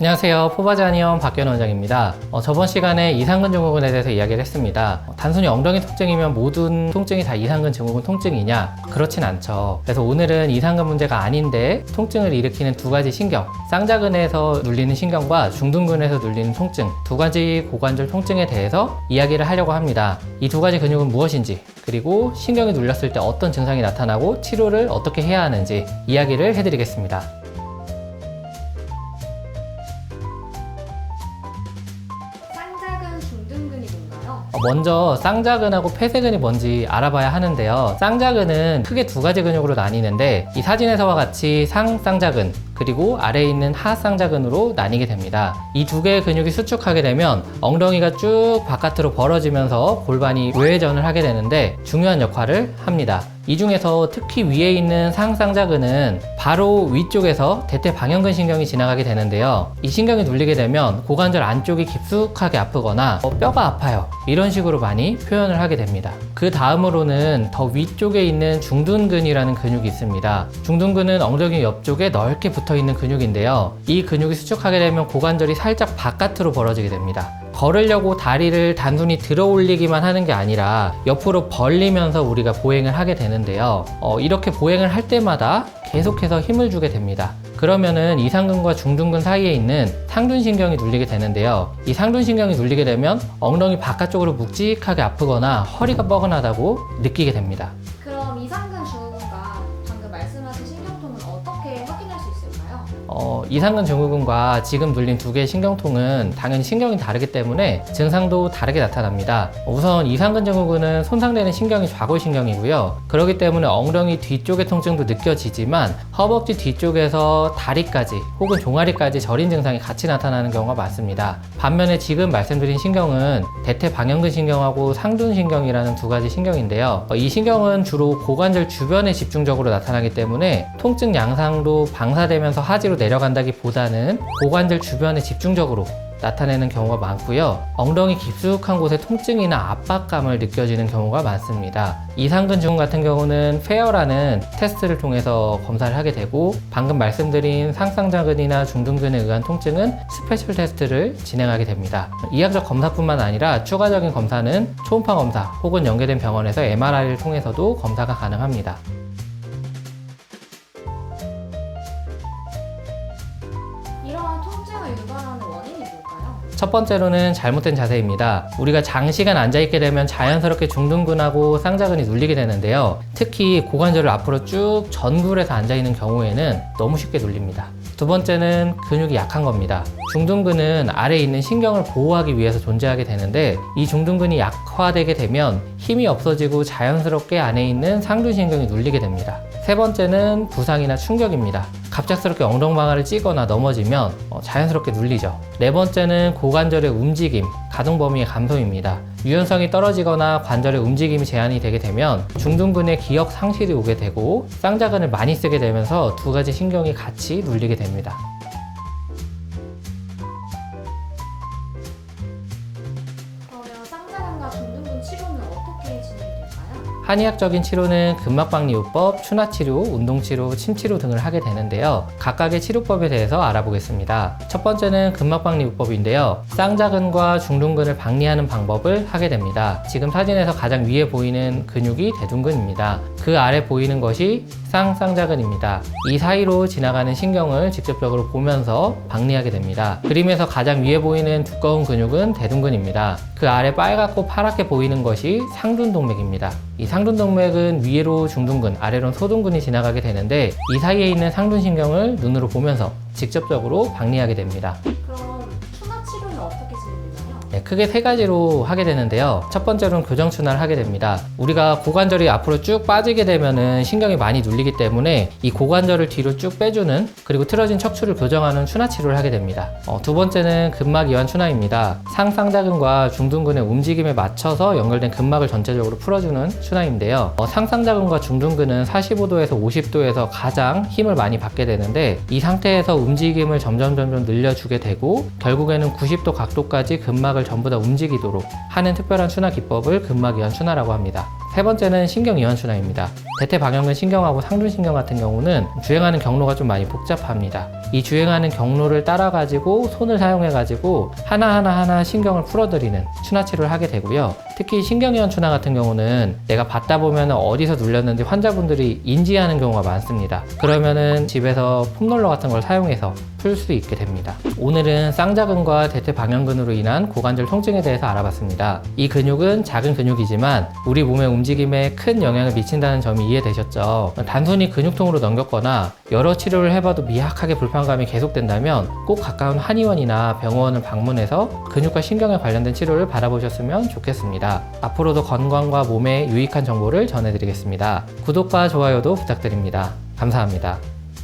안녕하세요. 포바자니언 박견 원장입니다. 저번 시간에 이상근 증후군에 대해서 이야기를 했습니다. 단순히 엉덩이 통증이면 모든 통증이 다 이상근 증후군 통증이냐? 그렇진 않죠. 그래서 오늘은 이상근 문제가 아닌데 통증을 일으키는 두 가지 신경, 쌍자근에서 눌리는 신경과 중둔근에서 눌리는 통증, 두 가지 고관절 통증에 대해서 이야기를 하려고 합니다. 이 두 가지 근육은 무엇인지, 그리고 신경이 눌렸을 때 어떤 증상이 나타나고 치료를 어떻게 해야 하는지 이야기를 해드리겠습니다. 먼저 쌍자근하고 폐쇄근이 뭔지 알아봐야 하는데요. 쌍자근은 크게 두 가지 근육으로 나뉘는데 이 사진에서와 같이 상쌍자근 그리고 아래에 있는 하쌍자근으로 나뉘게 됩니다. 이 두 개의 근육이 수축하게 되면 엉덩이가 쭉 바깥으로 벌어지면서 골반이 외회전을 하게 되는데 중요한 역할을 합니다. 이 중에서 특히 위에 있는 상쌍자근은 바로 위쪽에서 대퇴방형근 신경이 지나가게 되는데요. 이 신경이 눌리게 되면 고관절 안쪽이 깊숙하게 아프거나 뼈가 아파요. 이런 식으로 많이 표현을 하게 됩니다. 그 다음으로는 더 위쪽에 있는 중둔근이라는 근육이 있습니다. 중둔근은 엉덩이 옆쪽에 넓게 붙어 있는 근육인데요. 이 근육이 수축하게 되면 고관절이 살짝 바깥으로 벌어지게 됩니다. 걸으려고 다리를 단순히 들어 올리기만 하는 게 아니라 옆으로 벌리면서 우리가 보행을 하게 되는데요. 이렇게 보행을 할 때마다 계속해서 힘을 주게 됩니다. 그러면은 이상근과 중둔근 사이에 있는 상둔신경이 눌리게 되는데요. 이 상둔신경이 눌리게 되면 엉덩이 바깥쪽으로 묵직하게 아프거나 허리가 뻐근하다고 느끼게 됩니다. 그럼 이상근 증후군과 방금 말씀하신 신경통은 어떻게 확인할 수 있을까요? 이상근 증후군과 지금 눌린 두 개의 신경통은 당연히 신경이 다르기 때문에 증상도 다르게 나타납니다. 우선 이상근 증후군은 손상되는 신경이 좌골신경이고요. 그렇기 때문에 엉덩이 뒤쪽의 통증도 느껴지지만 허벅지 뒤쪽에서 다리까지 혹은 종아리까지 저린 증상이 같이 나타나는 경우가 많습니다. 반면에 지금 말씀드린 신경은 대퇴방형근 신경하고 상둔신경이라는 두 가지 신경인데요. 이 신경은 주로 고관절 주변에 집중적으로 나타나기 때문에 통증 양상도 방사되면서 하지로 내려간다기보다는 고관절 주변에 집중적으로 나타내는 경우가 많고요. 엉덩이 깊숙한 곳에 통증이나 압박감을 느껴지는 경우가 많습니다. 이상근 증후군 같은 경우는 페어라는 테스트를 통해서 검사를 하게 되고 방금 말씀드린 상쌍자근이나 중둔근에 의한 통증은 스페셜 테스트를 진행하게 됩니다. 이학적 검사뿐만 아니라 추가적인 검사는 초음파 검사 혹은 연계된 병원에서 MRI를 통해서도 검사가 가능합니다. 이러한 통증을 유발하는 원인이 뭘까요? 첫 번째로는 잘못된 자세입니다. 우리가 장시간 앉아있게 되면 자연스럽게 중둔근하고 쌍자근이 눌리게 되는데요. 특히 고관절을 앞으로 쭉 전굴해서 앉아있는 경우에는 너무 쉽게 눌립니다. 두 번째는 근육이 약한 겁니다. 중둔근은 아래에 있는 신경을 보호하기 위해서 존재하게 되는데 이 중둔근이 약화되게 되면 힘이 없어지고 자연스럽게 안에 있는 상둔신경이 눌리게 됩니다. 세 번째는 부상이나 충격입니다. 갑작스럽게 엉덩방아를 찌거나 넘어지면 자연스럽게 눌리죠. 네 번째는 고관절의 움직임, 가동 범위의 감소입니다. 유연성이 떨어지거나 관절의 움직임이 제한이 되게 되면 중둔근의 기억 상실이 오게 되고 쌍자근을 많이 쓰게 되면서 두 가지 신경이 같이 눌리게 됩니다. 그러면 쌍자근과 중둔근 치료는 어떻게 진행이 될까요? 한의학적인 치료는 근막박리요법, 추나치료, 운동치료, 침치료 등을 하게 되는데요. 각각의 치료법에 대해서 알아보겠습니다. 첫 번째는 근막박리요법인데요. 쌍자근과 중둔근을 박리하는 방법을 하게 됩니다. 지금 사진에서 가장 위에 보이는 근육이 대둔근입니다. 그 아래 보이는 것이 쌍자근입니다. 이 사이로 지나가는 신경을 직접적으로 보면서 박리하게 됩니다. 그림에서 가장 위에 보이는 두꺼운 근육은 대둔근입니다. 그 아래 빨갛고 파랗게 보이는 것이 상둔동맥입니다. 이 상둔동맥은 위로 중둔근, 아래로는 소둔근이 지나가게 되는데 이 사이에 있는 상둔신경을 눈으로 보면서 직접적으로 박리하게 됩니다. 그럼 추나 치료는 어떻게 진행되나요? 크게 세 가지로 하게 되는데요. 첫 번째로는 교정추나를 하게 됩니다. 우리가 고관절이 앞으로 쭉 빠지게 되면은 신경이 많이 눌리기 때문에 이 고관절을 뒤로 쭉 빼주는 그리고 틀어진 척추를 교정하는 추나 치료를 하게 됩니다. 두 번째는 근막 이완 추나입니다. 상쌍자근과 중둔근의 움직임에 맞춰서 연결된 근막을 전체적으로 풀어주는 추나인데요. 상쌍자근과 중둔근은 45도에서 50도에서 가장 힘을 많이 받게 되는데 이 상태에서 움직임을 점점 늘려주게 되고 결국에는 90도 각도까지 근막을 전부 다 움직이도록 하는 특별한 추나 기법을 근막 이완 추나라고 합니다. 세 번째는 신경 이완 추나입니다. 대퇴방형근 신경하고 상둔신경 같은 경우는 주행하는 경로가 좀 많이 복잡합니다. 이 주행하는 경로를 따라 가지고 손을 사용해 가지고 하나하나 신경을 풀어드리는 추나 치료를 하게 되고요. 특히 신경이완 추나 같은 경우는 내가 받다 보면 어디서 눌렸는지 환자분들이 인지하는 경우가 많습니다. 그러면은 집에서 폼롤러 같은 걸 사용해서 풀 수 있게 됩니다. 오늘은 쌍자근과 대퇴방향근으로 인한 고관절 통증에 대해서 알아봤습니다. 이 근육은 작은 근육이지만 우리 몸의 움직임에 큰 영향을 미친다는 점이 이해되셨죠? 단순히 근육통으로 넘겼거나 여러 치료를 해봐도 미약하게 불편감이 계속된다면 꼭 가까운 한의원이나 병원을 방문해서 근육과 신경에 관련된 치료를 받아보셨으면 좋겠습니다. 앞으로도 건강과 몸에 유익한 정보를 전해드리겠습니다. 구독과 좋아요도 부탁드립니다. 감사합니다.